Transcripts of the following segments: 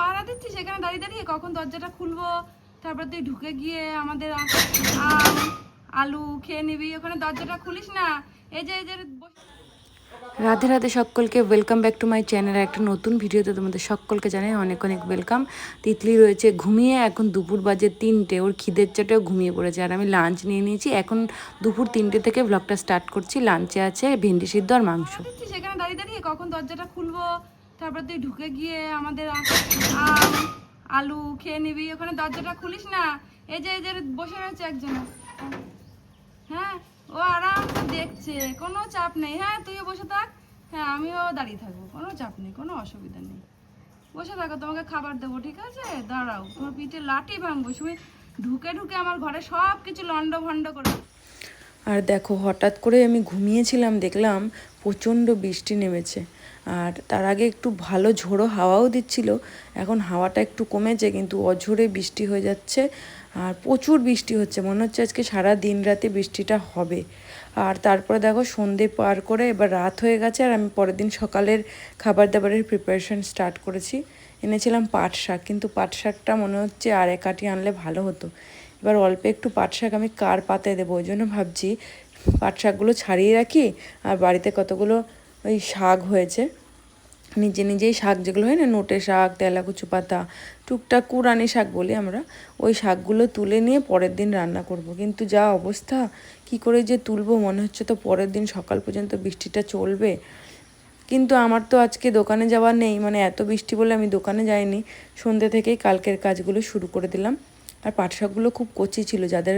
পাহারা দিচ্ছি সেখানে দাঁড়িয়ে দাঁড়িয়ে কখন দরজাটা খুলবো, তারপর তুই ঢুকে গিয়ে আমাদের আলু খেয়ে নিবি, ওখানে দরজাটা খুলিস না। এই যে রাধে রাধে সকলকে, welcome back to my channel. একটা নতুন ভিডিওতে তোমাদের সকলকে জানাই অনেক অনেক ওয়েলকাম। তিতলি রয়েছে ঘুমিয়ে, এখন দুপুর বাজে 3টে, ওর খিদের চোটেও ঘুমিয়ে পড়েছে। আর আমি লাঞ্চ নিয়ে নিয়েছি, এখন দুপুর 3টে থেকে ব্লগটা স্টার্ট করছি। লাঞ্চে আছে ভেন্ডি সিদ্ধ আর মাংস। সেখানে দাঁড়িয়ে দাঁড়িয়ে কখন দরজাটা খুলবো, তারপর তুই ঢুকে গিয়ে আমাদের আলু খেয়ে নিবি, ওখানে দরজাটা খুলিস না। এই যে বসে রয়েছে একজন, হ্যাঁ ও আরাম দেখছে, কোনো চাপ নেই। হ্যাঁ তুইও বসে থাক, হ্যাঁ আমিও দাঁড়িয়ে থাকবো, কোনো চাপ নেই, কোনো অসুবিধা নেই। বসে থাকো, তোমাকে খাবার দেবো, ঠিক আছে? দাঁড়াও, তোমার পিঠে লাঠি ভাঙবো। তুমি ঢুকে ঢুকে আমার ঘরে সব কিছু লন্ড ভন্ড করে। আর দেখো, হঠাৎ করে আমি ঘুমিয়েছিলাম, দেখলাম প্রচণ্ড বৃষ্টি নেমেছে। আর তার আগে একটু ভালো ঝোড়ো হাওয়াও দিচ্ছিল। এখন হাওয়াটা একটু কমেছে, কিন্তু অঝোরে বৃষ্টি হয়ে যাচ্ছে। আর প্রচুর বৃষ্টি হচ্ছে, মনে হচ্ছে আজকে সারা দিন রাতে বৃষ্টিটা হবে। আর তারপরে দেখো সন্ধে পার করে এবার রাত হয়ে গেছে, আর আমি পরের দিন সকালের খাবার দাবারের প্রিপারেশন স্টার্ট করেছি। এনেছিলাম পাট শাক, কিন্তু পাট শাকটা মনে হচ্ছে আর এক আটি আনলে ভালো হতো। এবার অল্প একটু পাট শাক আমি কার পাতায় দেবো, ওই জন্য ভাবছি পাট শাকগুলো ছাড়িয়ে রাখি। আর বাড়িতে কতগুলো ওই শাক হয়েছে, নিজে নিজেই শাক যেগুলো হয় না, নোটে শাক, তেলাকুচু পাতা, টুকটাক কুরানি শাক বলি আমরা, ওই শাকগুলো তুলে নিয়ে পরের দিন রান্না করব। কিন্তু যা অবস্থা, কি করে যে তুলবো, মনে হচ্ছে তো পরের দিন সকাল পর্যন্ত বৃষ্টিটা চলবে। কিন্তু আমার তো আজকে দোকানে যাওয়ার নেই, মানে এত বৃষ্টি বলে আমি দোকানে যাইনি। সন্ধ্যে থেকেই কালকের কাজগুলো শুরু করে দিলাম। আর পাট শাকগুলো খুব কচি ছিল, যাদের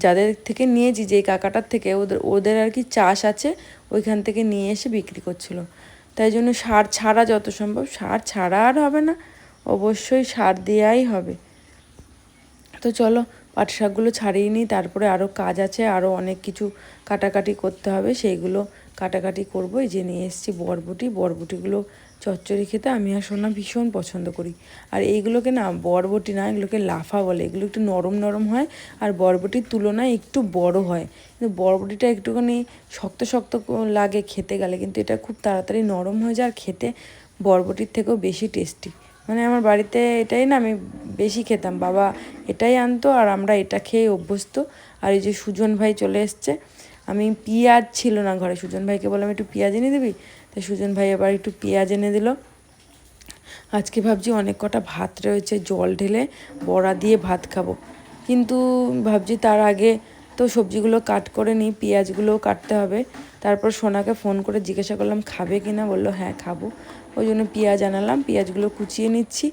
যাদের থেকে নিয়েছি, যেই কাকাটার থেকে, ওদের আর কি চাষ আছে, ওইখান থেকে নিয়ে এসে বিক্রি করছিল। তাই জন্য সার ছাড়া যত সম্ভব, সার ছাড়া আর হবে না, অবশ্যই সার দেওয়াই হবে। তো চলো পাট শাকগুলো ছাড়িয়ে নিই, তারপরে আরও কাজ আছে, আরও অনেক কিছু কাটাকাটি করতে হবে, সেইগুলো কাটাকাটি করবো। এই যে নিয়ে এসেছি বরবটিগুলো চচ্চড়ি খেতে আমি আর সোনা ভীষণ পছন্দ করি। আর এইগুলোকে না বরবটি না, এগুলোকে লাফা বলে। এগুলো একটু নরম নরম হয়, আর বরবটির তুলনায় একটু বড় হয়। কিন্তু বরবটিটা একটুখানি শক্ত শক্ত লাগে খেতে গেলে, কিন্তু এটা খুব তাড়াতাড়ি নরম হয়ে যায়, আর খেতে বরবটির থেকেও বেশি টেস্টি। মানে আমার বাড়িতে এটাই না আমি বেশি খেতাম, বাবা এটাই আনতো, আর আমরা এটা খেয়ে অভ্যস্ত। আর এই যে সুজন ভাই চলে এসছে, আমি পেঁয়াজ ছিল না ঘরে, সুজন ভাইকে বললাম একটু পেঁয়াজ এনে দিবি, তাই সুজন ভাই আবার একটু পেঁয়াজ এনে দিল। আজকে ভাবছি অনেক কটা ভাত রয়েছে, জল ঢেলে বড়া দিয়ে ভাত খাবো। কিন্তু ভাবছি তার আগে তো সবজিগুলো কাট করে নিই, পেঁয়াজগুলোও কাটতে হবে। তারপর সোনাকে ফোন করে জিজ্ঞাসা করলাম খাবে কি না, বললো হ্যাঁ খাবো। ওই জন্য পেঁয়াজ আনালাম, পেঁয়াজগুলো কুচিয়ে নিচ্ছি।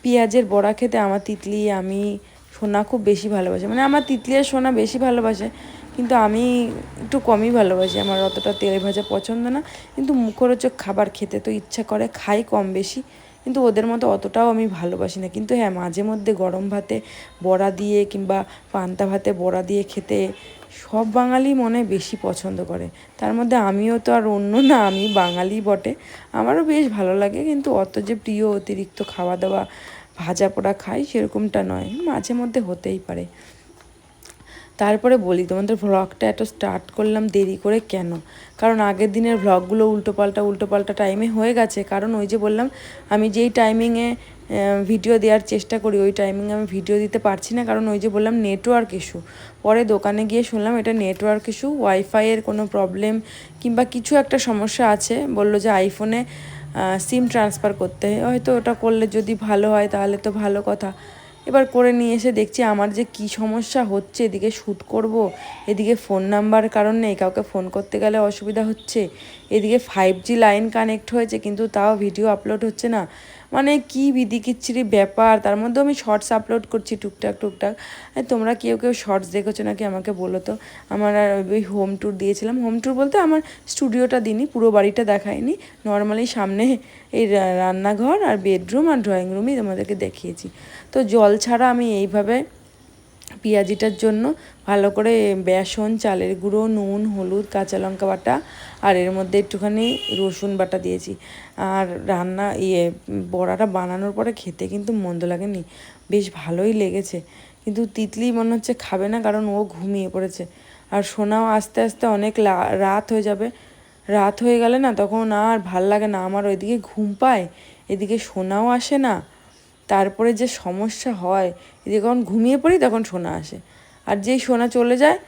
পেঁয়াজের বড়া খেতে আমার তিতলি, আমি, সোনা খুব বেশি ভালোবাসে। মানে আমার তিতলি আর সোনা বেশি ভালোবাসে, কিন্তু আমি একটু কমই ভালোবাসি। আমার অতটা তেলে ভাজা পছন্দ না, কিন্তু মুখরোচক খাবার খেতে তো ইচ্ছা করে, খাই কম বেশি। কিন্তু ওদের মতো অতটাও আমি ভালোবাসি না। কিন্তু হ্যাঁ, মাঝে মধ্যে গরম ভাতে বড়া দিয়ে কিংবা পান্তা ভাতে বড়া দিয়ে খেতে সব বাঙালি মনে বেশি পছন্দ করে। তার মধ্যে আমিও তো আর অন্য না, আমি বাঙালি বটে, আমারও বেশ ভালো লাগে। কিন্তু অত যে প্রিয় অতিরিক্ত খাওয়া দাওয়া ভাজা পোড়া খাই সেরকমটা নয়, মাঝে মধ্যে হতেই পারে। তারপরে বলি, তোমাদের ভ্লগটা এত স্টার্ট করলাম দেরি করে কেন? কারণ আগের দিনের ভ্লগগুলো উল্টোপাল্টা টাইমে হয়ে গেছে। কারণ ওই যে বললাম, আমি যেই টাইমিংয়ে ভিডিও দেওয়ার চেষ্টা করি, ওই টাইমিংয়ে আমি ভিডিও দিতে পারছি না। কারণ ওই যে বললাম নেটওয়ার্ক ইস্যু। পরে দোকানে গিয়ে শুনলাম এটা নেটওয়ার্ক ইস্যু, ওয়াইফাইয়ের কোনো প্রবলেম কিংবা কিছু একটা সমস্যা আছে। বললো যে আইফোনে সিম ট্রান্সফার করতে হয়, হয়তো ওটা করলে যদি ভালো হয় তাহলে তো ভালো কথা। এবার করে নিয়ে এসে দেখছি আমার যে কি সমস্যা হচ্ছে, এদিকে শ্যুট করব, এদিকে ফোন নাম্বার কারণ নেই, কাউকে ফোন করতে গেলে অসুবিধা হচ্ছে, এদিকে 5G লাইন কানেক্ট হয়েছে কিন্তু তাও ভিডিও আপলোড হচ্ছে না। মানে কি বিদিকিচ্ছিরি ব্যাপার। তার মধ্যে আমি শর্টস আপলোড করছি টুকটাক। তোমরা কেউ কেউ শর্টস দেখেছো নাকি আমাকে বলো তো। আমার আর ওই হোম ট্যুর দিয়েছিলাম, হোম ট্যুর বলতে আমার স্টুডিওটা দিইনি, পুরো বাড়িটা দেখাইনি, নর্মালি সামনে এই রান্নাঘর আর বেডরুম আর ড্রয়িং রুমই তোমাদেরকে দেখিয়েছি। তো জল ছাড়া আমি এইভাবে পেঁয়াজিটার জন্য ভালো করে বেসন, চালের গুঁড়ো, নুন, হলুদ, কাঁচা লঙ্কা বাটা, আর এর মধ্যে একটুখানি রসুন বাটা দিয়েছি। আর বড়াটা বানানোর পরে খেতে কিন্তু মন্দ লাগেনি, বেশ ভালোই লেগেছে। কিন্তু তিতলি মনে হচ্ছে খাবে না, কারণ ও ঘুমিয়ে পড়েছে। আর সোনাও আস্তে আস্তে অনেক রাত হয়ে যাবে। রাত হয়ে গেলে না তখন আর ভাল লাগে না আমার, ওইদিকে ঘুম পায়, এদিকে সোনাও আসে না। তারপরে যে সমস্যা হয়, যে যখন ঘুমিয়ে পড়ি তখন সোনা আসে, আর যেই সোনা চলে যায়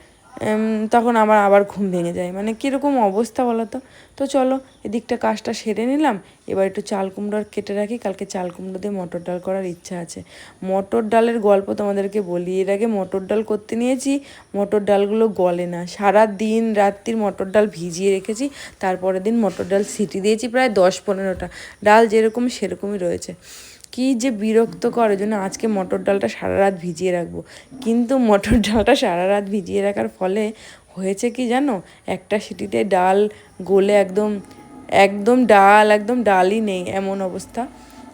তখন আমার আবার ঘুম ভেঙে যায়। মানে কীরকম অবস্থা বলো তো। তো চলো এদিকটা কাজটা সেরে নিলাম, এবার একটু চাল কুমড়ো কেটে রাখি, কালকে চাল কুমড়ো দিয়ে মটর ডাল করার ইচ্ছা আছে। মটর ডালের গল্প তোমাদেরকে বলি, এর আগে মটর ডাল করতে নিয়েছি, মটর ডালগুলো গলে না, সারা দিন রাত্রির মটর ডাল ভিজিয়ে রেখেছি, তারপরের দিন মটর ডাল সিটি দিয়েছি প্রায় 10-15টা, ডাল যেরকম সেরকমই রয়েছে। কি যে বিরক্ত করে, জন্য আজকে মটর ডালটা সারা রাত ভিজিয়ে রাখবো। কিন্তু মটর ডালটা সারা রাত ভিজিয়ে রাখার ফলে হয়েছে কি জানো, একটা সিটিতে ডাল গলে একদম একদম ডাল একদম ডালই নেই এমন অবস্থা।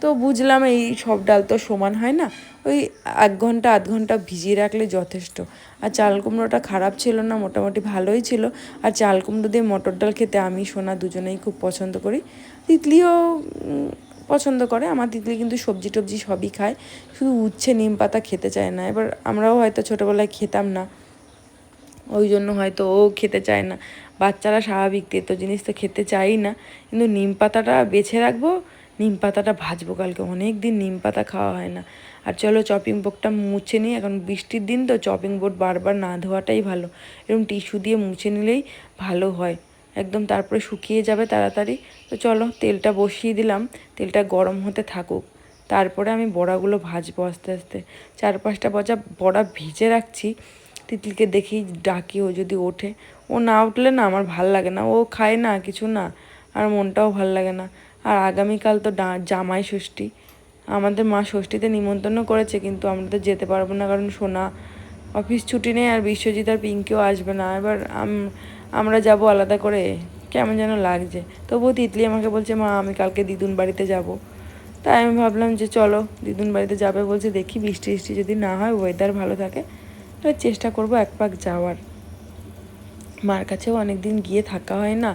তো বুঝলাম এই সব ডাল তো সমান হয় না, ওই 1 ঘন্টা আধ ঘন্টা ভিজিয়ে রাখলে যথেষ্ট। আর চাল কুমড়োটা খারাপ ছিল না, মোটামুটি ভালোই ছিল। আর চাল কুমড়ো দিয়ে মটর ডাল খেতে আমি সোনা দুজনেই খুব পছন্দ করি, তিতলিও পছন্দ করে। আমার তিতলি কিন্তু সবজি টবজি সবই খায়, শুধু উচ্ছে নিম পাতা খেতে চায় না। এবার আমরাও হয়তো ছোটোবেলায় খেতাম না, ওই জন্য হয়তো ও খেতে চায় না। বাচ্চারা স্বাভাবিক তেতো জিনিস তো খেতে চাই না। কিন্তু নিম পাতাটা বেছে রাখবো, নিম পাতাটা ভাজবো কালকে, অনেক দিন নিম পাতা খাওয়া হয় না। আর চলো চপিং বোর্ডটা মুছে নিই, এখন বৃষ্টির দিন তো চপিং বোর্ড বারবার না ধোয়াটাই ভালো, এরকম টিস্যু দিয়ে মুছে নিলেই ভালো হয় একদম, তারপরে শুকিয়ে যাবে তাড়াতাড়ি। তো চলো তেলটা বসিয়ে দিলাম, তেলটা গরম হতে থাকুক, তারপরে আমি বড়াগুলো ভাজবো আস্তে আস্তে। 4-5টা বড়া ভেজে রাখছি, তিতলিকে দেখি ডাকি, ও যদি ওঠে। ও না উঠলে না আমার ভাল লাগে না, ও খায় না কিছু না, আর মনটাও ভাল লাগে না। আর আগামীকাল তো জামাই ষষ্ঠী, আমাদের মা ষষ্ঠীতে নিমন্ত্রণ করেছে, কিন্তু আমরা তো যেতে পারবো না, কারণ সোনা অফিস ছুটি নেই, আর বিশ্বজিৎ আর পিঙ্কিও আসবে না। এবার আমরা যাব আলাদা করে, কেমন যেন লাগছে। তবুও তিতলি আমাকে বলছে, মা আমি কালকে দিদুন বাড়িতে যাব। তাই আমি ভাবলাম যে চলো দিদুন বাড়িতে যাবে বলছে, দেখি বৃষ্টি যদি না হয়, ওয়েদার ভালো থাকে, তাহলে চেষ্টা করবো এক পাক যাওয়ার। মার কাছেও অনেক দিন গিয়ে থাকা হয় না,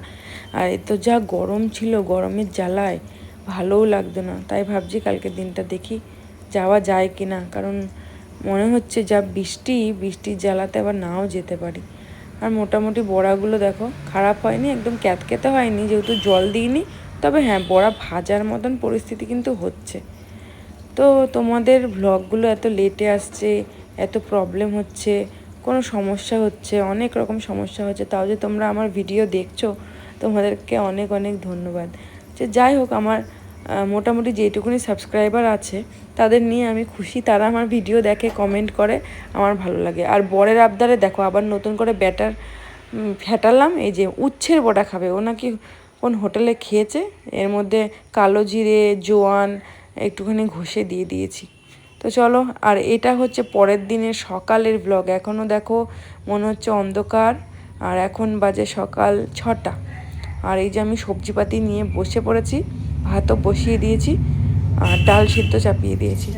আর এ তো যা গরম ছিল, গরমের জ্বালায় ভালোও লাগতো না। তাই ভাবছি কালকের দিনটা দেখি যাওয়া যায় কি না, কারণ মনে হচ্ছে যা বৃষ্টির জ্বালাতে আবার নাও যেতে পারি। আর মোটামুটি বড়াগুলো দেখো খারাপ হয়নি, একদম ক্যাতক্যাতে হয়নি, যেহেতু জল দিইনি। তবে হ্যাঁ, বড়া ভাজার মতন পরিস্থিতি কিন্তু হচ্ছে। তো তোমাদের ভ্লগগুলো এত লেটে আসছে, এত প্রবলেম হচ্ছে, কোনো সমস্যা হচ্ছে, অনেক রকম সমস্যা হচ্ছে, তাও যে তোমরা আমার ভিডিও দেখছো, তোমাদেরকে অনেক অনেক ধন্যবাদ। যে যাই হোক, আমার মোটামুটি যেটুকুনি সাবস্ক্রাইবার আছে তাদের নিয়ে আমি খুশি, তারা আমার ভিডিও দেখে, কমেন্ট করে, আমার ভালো লাগে। আর বরের আবদারে দেখো আবার নতুন করে ব্যাটার ফেটালাম, এই যে উচ্ছের বড়া খাবে ও, নাকি কোন হোটেলে খেয়েছে, এর মধ্যে কালো জিরে জোয়ান একটুখানি ঘষে দিয়ে দিয়েছি। তো চলো, আর এটা হচ্ছে পরের দিনের সকালের ব্লগ। এখনও দেখো মনে হচ্ছে অন্ধকার, আর এখন বাজে সকাল 6টা। আর এই যে আমি সবজিপাতি নিয়ে বসে পড়েছি, ভাতও বসিয়ে দিয়েছি, আর ডাল সিদ্ধ চাপিয়ে দিয়েছি।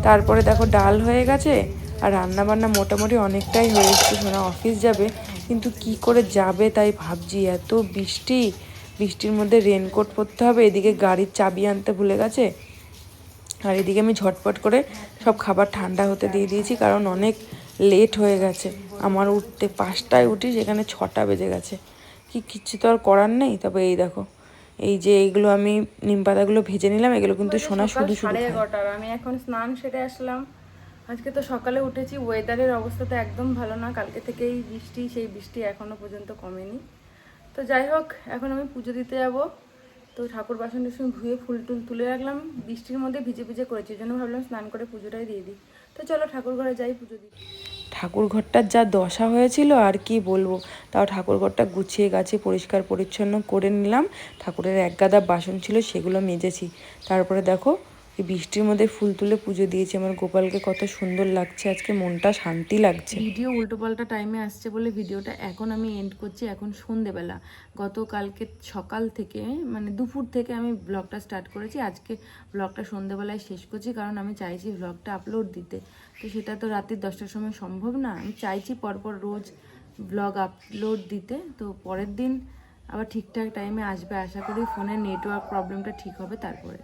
তারপরে দেখো ডাল হয়ে গেছে, আর রান্নাবান্না মোটামুটি অনেকটাই হয়ে এসেছে। সোনা অফিস যাবে, কিন্তু কি করে যাবে তাই ভাবছি, এত বৃষ্টির মধ্যে রেনকোট পরতে হবে, এদিকে গাড়ির চাবি আনতে ভুলে গেছে, আর এদিকে আমি ঝটপট করে সব খাবার ঠান্ডা হতে দিয়ে দিয়েছি, কারণ অনেক লেট হয়ে গেছে আমার উঠতে। 5টায় উঠি, সেখানে 6টা বেজে গেছে। কিচ্ছু তো আর করার নেই। তবে এই দেখো, এই যে এইগুলো আমি নিম পাতাগুলো ভেজে নিলাম, এগুলো কিন্তু সোনা শুধু 11:30। আমি এখন স্নান সেরে আসলাম। আজকে তো সকালে উঠেছি, ওয়েদারের অবস্থা তো একদম ভালো না, কালকে থেকেই বৃষ্টি, সেই বৃষ্টি এখনো পর্যন্ত কমেনি। তো যাই হোক, এখন আমি পুজো দিতে যাব। তো ঠাকুর বাসন টাসন ধুয়ে ফুল টুল তুলে রাখলাম, বৃষ্টির মধ্যে ভিজে ভিজে করেছি, এই জন্য ভাবলাম স্নান করে পুজোটাই দিয়ে দিই। তো চলো ঠাকুর ঘরে যাই, পুজো দিই। ঠাকুর ঘরটার যা দশা হয়েছিল আর কি বলবো। তাও ঠাকুর ঘরটা গুছিয়ে গাছে পরিষ্কার পরিচ্ছন্ন করে নিলাম। ঠাকুরের এক গাদা বাসন ছিল, সেগুলো মেজেছি। তারপরে দেখো এই বৃষ্টির মধ্যে ফুল তুলে পুজো দিয়েছি। আমার গোপালকে কত সুন্দর লাগছে, আজকে মনটা শান্তি লাগছে। ভিডিও উল্টোপাল্টা টাইমে আসছে বলে ভিডিওটা এখন আমি এন্ড করছি, এখন সন্ধেবেলা। গতকালকে সকাল থেকে মানে দুপুর থেকে আমি ব্লগটা স্টার্ট করেছি, আজকে ব্লগটা সন্ধেবেলায় শেষ করছি, কারণ আমি চাইছি ব্লগটা আপলোড দিতে। তো সেটা তো রাত্রি 10টার সময় সম্ভব না, আমি চাইছি পরপর রোজ ব্লগ আপলোড দিতে। তো পরের দিন আবার ঠিকঠাক টাইমে আসবে, আশা করি ফোনের নেটওয়ার্ক প্রবলেমটা ঠিক হবে তারপরে।